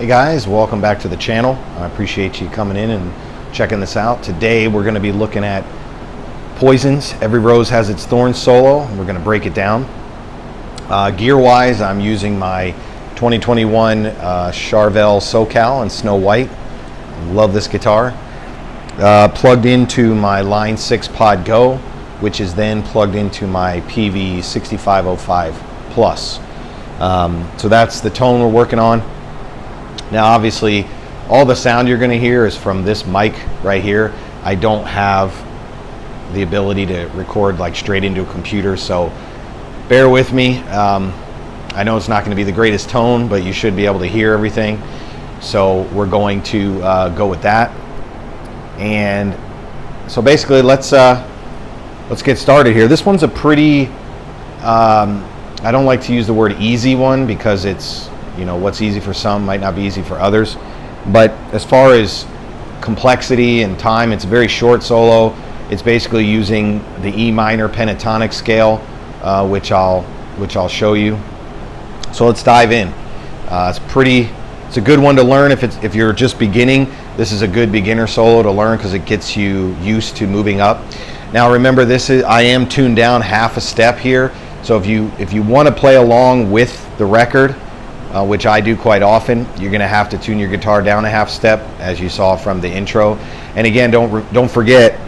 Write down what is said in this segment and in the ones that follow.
Hey guys, welcome back to the channel. I appreciate you coming in and checking this out. Today we're going to be looking at Poison's Every Rose Has Its Thorn solo. We're going to break it down. Gear wise, I'm using my 2021 Charvel SoCal in Snow White. Love this guitar. Plugged into my Line 6 Pod Go, which is then plugged into my PV 6505 Plus. So that's the tone we're working on. Now obviously all the sound you're going to hear is from this mic right here. I don't have the ability to record like straight into a computer, so bear with me. I know it's not going to be the greatest tone, but you should be able to hear everything. So we're going to go with that. And so basically let's get started here. This one's a pretty I don't like to use the word easy one because it's, you know, what's easy for some might not be easy for others. But as far as complexity and time, it's a very short solo. It's basically using the E minor pentatonic scale, which I'll show you. So let's dive in. It's a good one to learn if you're just beginning. This is a good beginner solo to learn because it gets you used to moving up. Now remember, I am tuned down half a step here. So if you want to play along with the record, which I do quite often, you're going to have to tune your guitar down a half step, as you saw from the intro. And again, don't forget,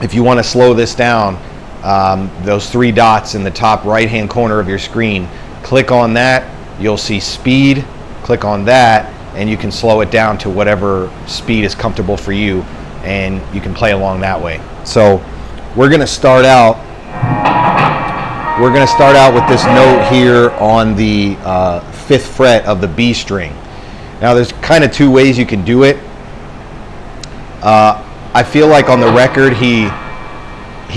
if you want to slow this down, those three dots in the top right hand corner of your screen, click on that, you'll see speed, click on that, and you can slow it down to whatever speed is comfortable for you, and you can play along that way. So we're going to start out with this note here on the 5th fret of the B string. Now there's kind of two ways you can do it. I feel like on the record he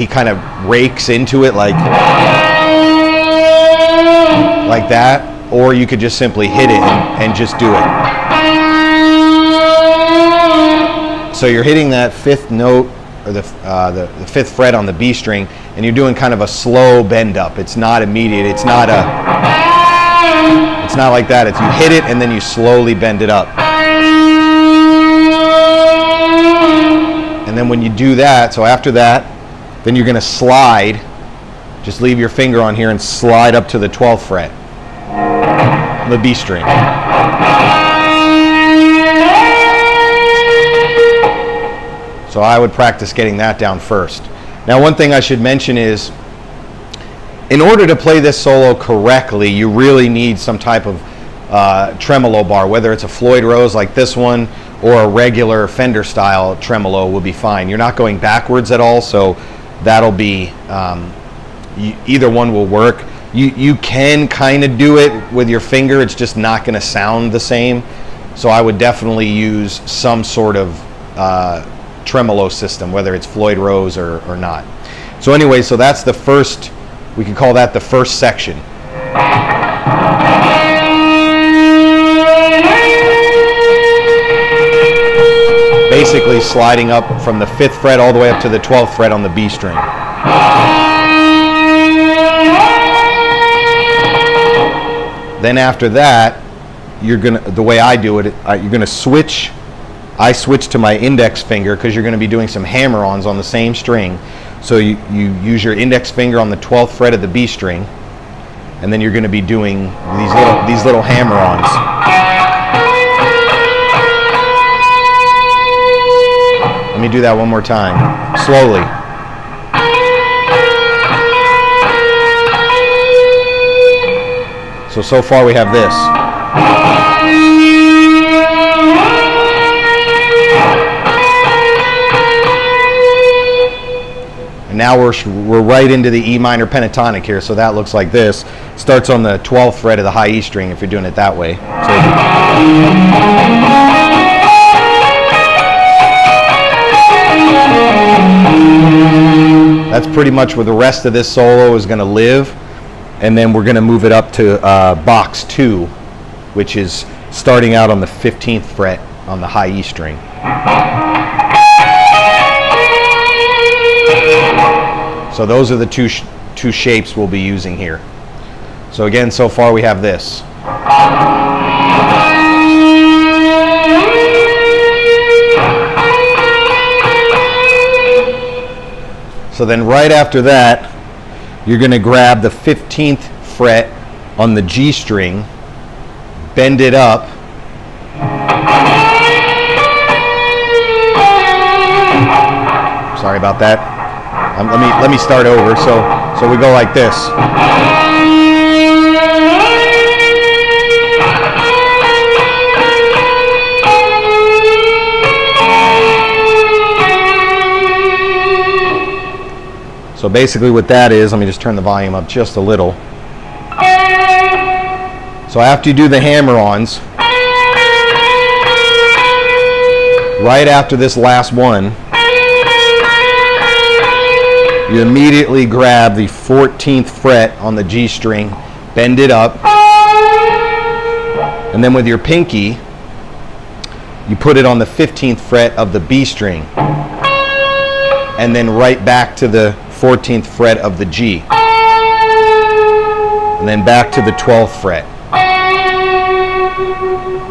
kind of rakes into it like that, or you could just simply hit it and just do it. So you're hitting that 5th note, or the 5th fret on the B string, and you're doing kind of a slow bend up. It's not immediate. It's not like that. It's you hit it and then you slowly bend it up. And then when you do that, so after that, then you're going to slide. Just leave your finger on here and slide up to the 12th fret, the B string. So I would practice getting that down first. Now one thing I should mention is, in order to play this solo correctly, you really need some type of tremolo bar, whether it's a Floyd Rose like this one or a regular Fender style tremolo will be fine. You're not going backwards at all, so that'll be, either one will work. You can kind of do it with your finger, it's just not going to sound the same. So I would definitely use some sort of tremolo system, whether it's Floyd Rose or not. So anyway, so that's the first, we can call that the first section. Basically sliding up from the 5th fret all the way up to the 12th fret on the B string. Then after that, the way I do it, you're gonna switch. I switch to my index finger because you're going to be doing some hammer-ons on the same string. So you use your index finger on the 12th fret of the B string, and then you're going to be doing these little hammer-ons. Let me do that one more time, slowly. So far we have this. And now we're right into the E minor pentatonic here, so that looks like this. Starts on the 12th fret of the high E string if you're doing it that way. So that's pretty much where the rest of this solo is going to live. And then we're going to move it up to box 2, which is starting out on the 15th fret on the high E string. So those are the two shapes we'll be using here. So again, so far we have this. So then right after that, you're going to grab the 15th fret on the G string, bend it up, sorry about that. Let me start over. So we go like this. So basically what that is, let me just turn the volume up just a little. So after you do the hammer-ons, right after this last one, you immediately grab the 14th fret on the G string, bend it up, and then with your pinky, you put it on the 15th fret of the B string, and then right back to the 14th fret of the G, and then back to the 12th fret.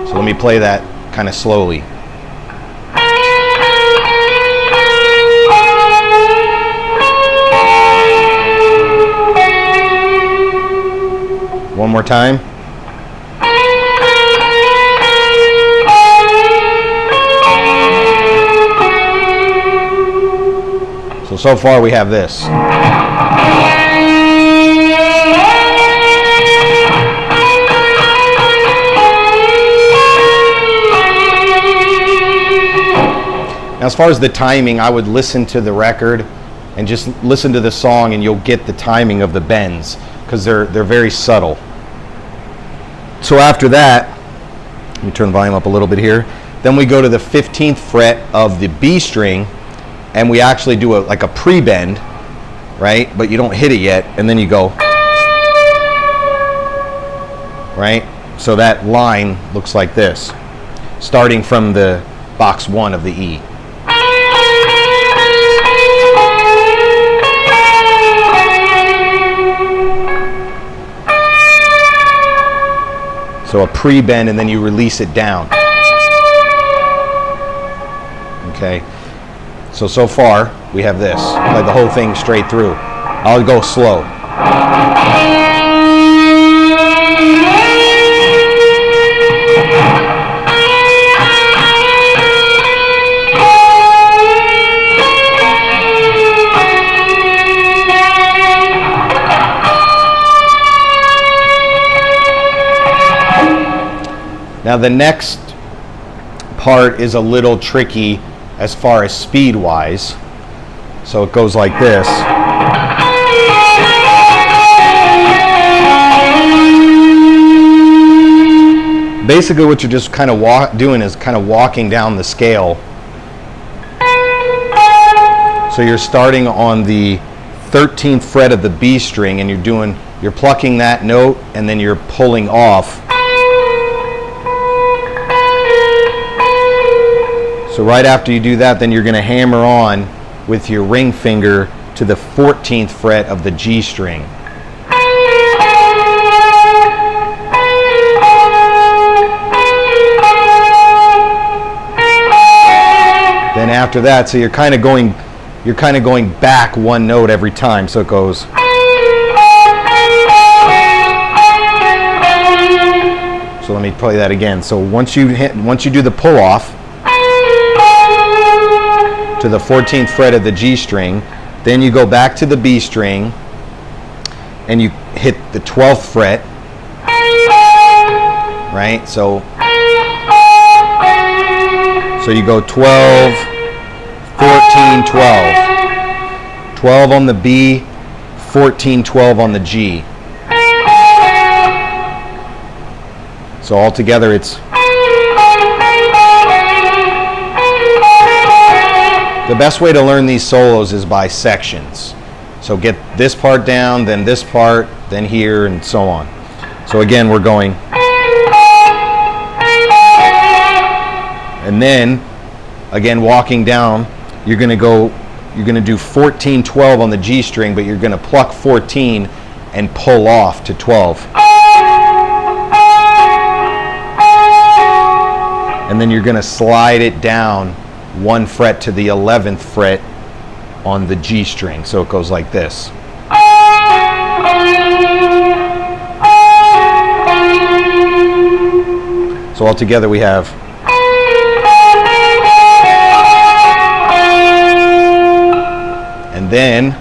So let me play that kind of slowly. One more time. So far we have this. Now, as far as the timing, I would listen to the record and just listen to the song, and you'll get the timing of the bends because they're very subtle. So after that, let me turn the volume up a little bit here. Then we go to the 15th fret of the B string, and we actually do like a pre-bend, right? But you don't hit it yet, and then you go, right? So that line looks like this, starting from the box 1 of the E. So a pre-bend, and then you release it down. Okay. So far, we have this. Like the whole thing straight through. I'll go slow. Now the next part is a little tricky as far as speed wise. So it goes like this. Basically what you're just kind of doing is kind of walking down the scale. So you're starting on the 13th fret of the B string, and you're plucking that note, and then you're pulling off. So right after you do that, then you're going to hammer on with your ring finger to the 14th fret of the G string. Then after that, so you're kind of going back one note every time. So it goes. So let me play that again. So once you do the pull off to the 14th fret of the G string, then you go back to the B string and you hit the 12th fret, right? So you go 12, 14, 12. 12 on the B, 14, 12 on the G. So altogether it's the best way to learn these solos is by sections. So get this part down, then this part, then here, and so on. So again, we're going. And then, again, walking down, you're going to do 14, 12 on the G string, but you're going to pluck 14 and pull off to 12. And then you're going to slide it down one fret to the 11th fret on the G string. So it goes like this. So altogether we have and then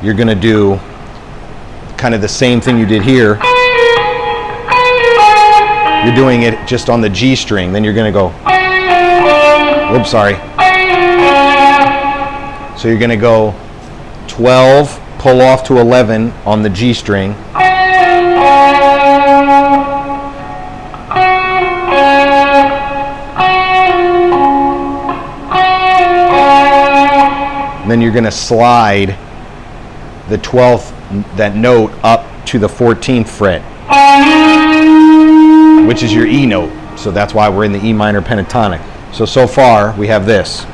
you're going to do kind of the same thing you did here. You're doing it just on the G string. Then you're going to go, oops, sorry. So you're going to go 12, pull off to 11 on the G string. And then you're going to slide the 12th, that note, up to the 14th fret, which is your E note. So that's why we're in the E minor pentatonic. So far we have this.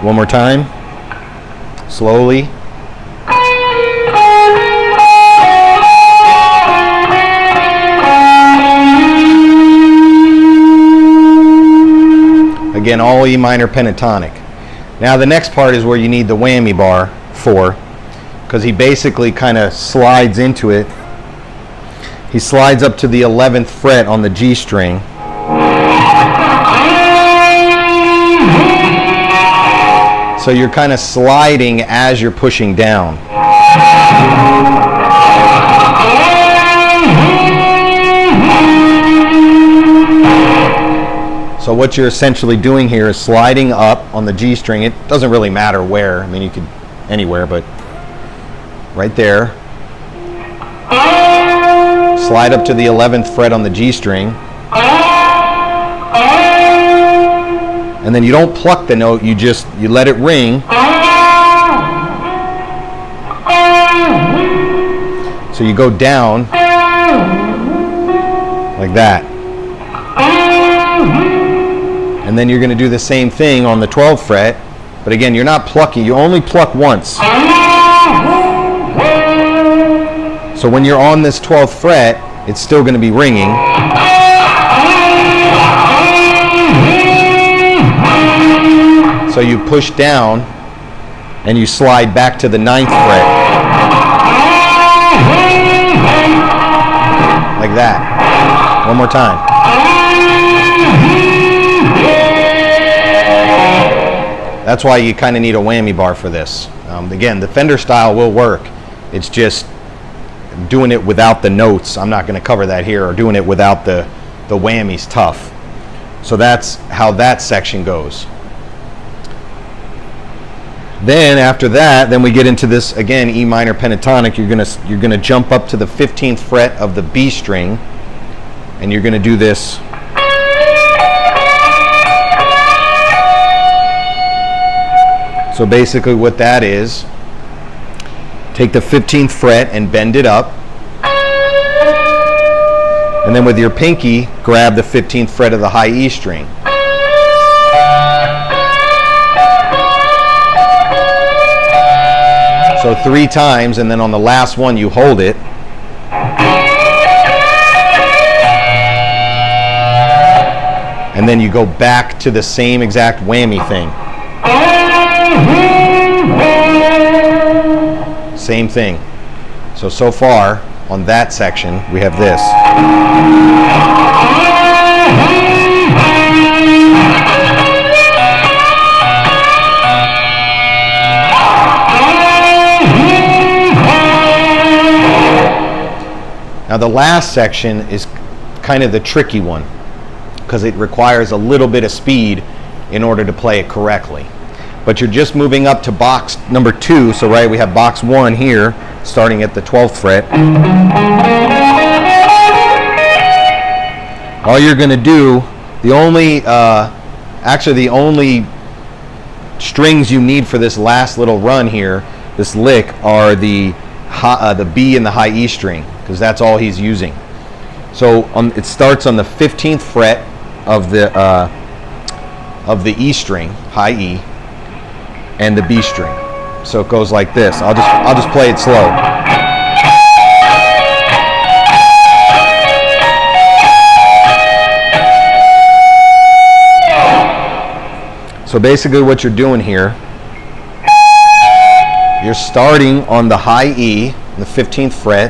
One more time, slowly. Again, all E minor pentatonic. Now the next part is where you need the whammy bar for, because he basically kind of slides into it. He slides up to the 11th fret on the G string. So you're kind of sliding as you're pushing down. So what you're essentially doing here is sliding up on the G string. It doesn't really matter where. I mean, you could anywhere, but right there. Slide up to the 11th fret on the G string. And then you don't pluck the note, you let it ring. So you go down like that. And then you're going to do the same thing on the 12th fret, but again, you're not plucking, you only pluck once. So when you're on this 12th fret, it's still going to be ringing. So you push down and you slide back to the 9th fret. Like that. One more time. That's why you kind of need a whammy bar for this. Again, the Fender style will work. It's just doing it without the notes. I'm not going to cover that here, or doing it without the whammies tough. So that's how that section goes. Then after that, then we get into this again, E minor pentatonic. You're gonna jump up to the 15th fret of the B string, and you're gonna do this. So basically what that is, take the 15th fret and bend it up, and then with your pinky, grab the 15th fret of the high E string. So 3 times, and then on the last one you hold it. And then you go back to the same exact whammy thing. Same thing. So far on that section we have this. Now the last section is kind of the tricky one, because it requires a little bit of speed in order to play it correctly. But you're just moving up to box number 2. So right, we have box 1 here, starting at the 12th fret. All you're going to do, the only strings you need for this last little run here, this lick, are the B and the high E string, because that's all he's using. So it starts on the 15th fret of the E string, high E, and the B string. So it goes like this. I'll just play it slow. So basically what you're doing here, you're starting on the high E, the 15th fret.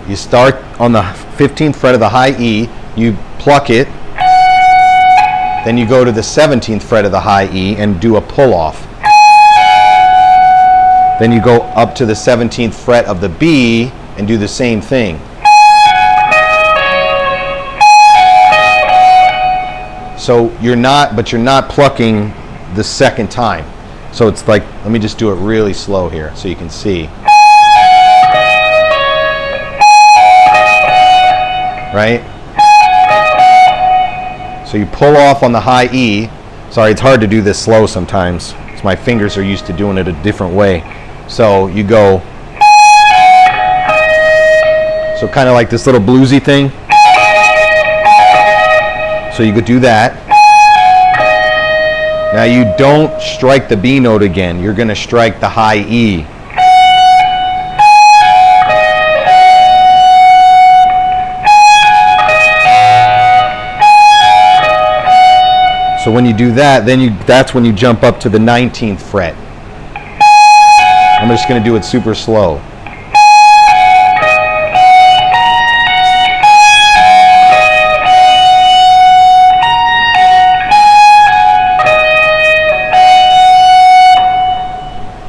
You start on the 15th fret of the high E, you pluck it, then you go to the 17th fret of the high E and do a pull off. Then you go up to the 17th fret of the B and do the same thing. So you're not plucking the second time. So it's like, let me just do it really slow here so you can see. Right? So you pull off on the high E. Sorry, it's hard to do this slow sometimes, because my fingers are used to doing it a different way. So you go, so kind of like this little bluesy thing. So you could do that. Now you don't strike the B note again. You're going to strike the high E. So when you do that, that's when you jump up to the 19th fret. I'm just going to do it super slow.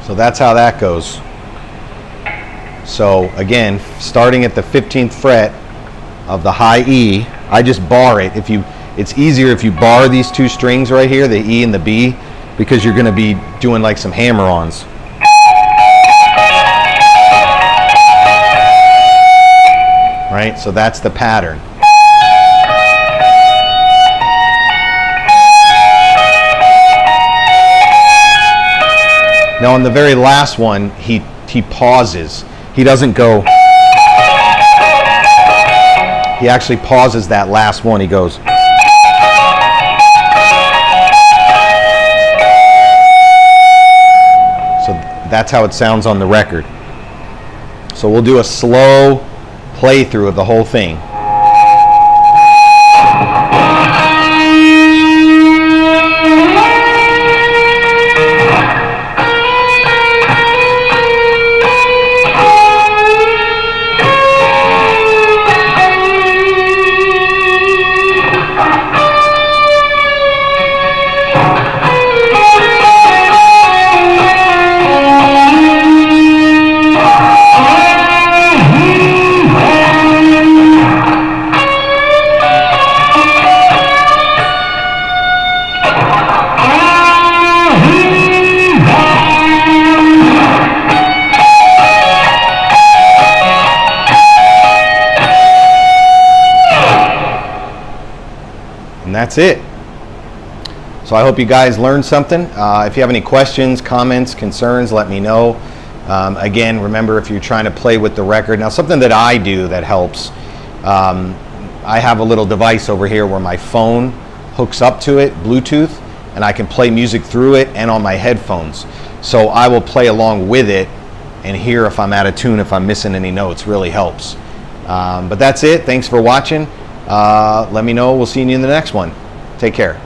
So that's how that goes. So again, starting at the 15th fret of the high E, I just bar it. It's easier if you bar these two strings right here, the E and the B, because you're going to be doing like some hammer-ons. Right? So that's the pattern. Now on the very last one, he pauses. He doesn't go. He actually pauses that last one. He goes. So that's how it sounds on the record. So we'll do a slow playthrough of the whole thing. And that's it. So I hope you guys learned something. If you have any questions, comments, concerns, let me know. Again, remember, if you're trying to play with the record, now something that I do that helps, I have a little device over here where my phone hooks up to it, Bluetooth, and I can play music through it and on my headphones. So I will play along with it and hear if I'm out of tune, if I'm missing any notes. Really helps. But that's it. Thanks for watching. Let me know. We'll see you in the next one. Take care.